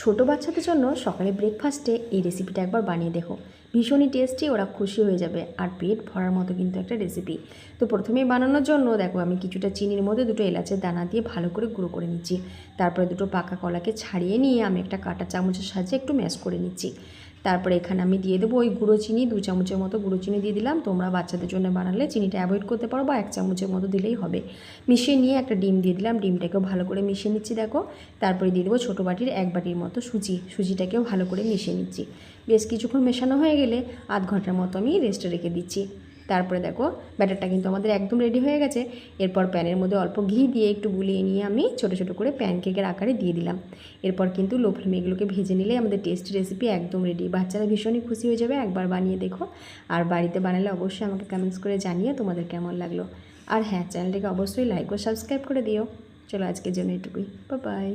ছোটো বাচ্চাদের জন্য সকালে ব্রেকফাস্টে এই রেসিপিটা একবার বানিয়ে দেখো, ভীষণই টেস্টি, ওরা খুশি হয়ে যাবে আর পেট ভরার মতো কিন্তু একটা রেসিপি। তো প্রথমেই বানানোর জন্য দেখো আমি কিছুটা চিনির মধ্যে দুটো এলাচের দানা দিয়ে ভালো করে গুঁড়ো করে নিচ্ছি। তারপরে দুটো পাকা কলাকে ছাড়িয়ে নিয়ে আমি একটা কাঁটা চামচের সাহায্যে একটু ম্যাশ করে নিচ্ছি। তারপরে এখানে আমি দিয়ে দেবো ওই গুঁড়ো চিনি, 2 চামচের মতো গুঁড়ো চিনি দিয়ে দিলাম। তোমরা বাচ্চাদের জন্য বানালে চিনিটা অ্যাভয়েড করতে পারো বা 1 চামচের মতো দিলেই হবে। মিশিয়ে নিয়ে একটা ডিম দিয়ে দিলাম, ডিমটাকেও ভালো করে মিশিয়ে নিচ্ছি দেখো। তারপরে দিয়ে দেবো ছোটো বাটির 1 বাটির মতো সুজিটাকেও ভালো করে মিশিয়ে নিচ্ছি। বেশ কিছুক্ষণ মেশানো হয়ে গেলে আধ ঘন্টার মতো আমি রেস্টে রেখে দিচ্ছি। তারপরে দেখো ব্যাটারটা কিন্তু আমাদের একদম রেডি হয়ে গেছে। এরপর প্যানের মধ্যে অল্প ঘি দিয়ে একটু গুলিয়ে নিয়ে আমি ছোটো ছোটো করে প্যানকেকের আকারে দিয়ে দিলাম। এরপর কিন্তু লো ফ্লেমে এগুলোকে ভেজে নিলে আমাদের টেস্টি রেসিপি একদম রেডি। বাচ্চারা ভীষণই খুশি হয়ে যাবে, একবার বানিয়ে দেখো। আর বাড়িতে বানালে অবশ্যই আমাকে কমেন্টস করে জানিয়ে তোমাদের কেমন লাগলো। আর হ্যাঁ, চ্যানেলটিকে অবশ্যই লাইক ও সাবস্ক্রাইব করে দিও। চলো আজকের জন্য এটুকুই, বাই বাই।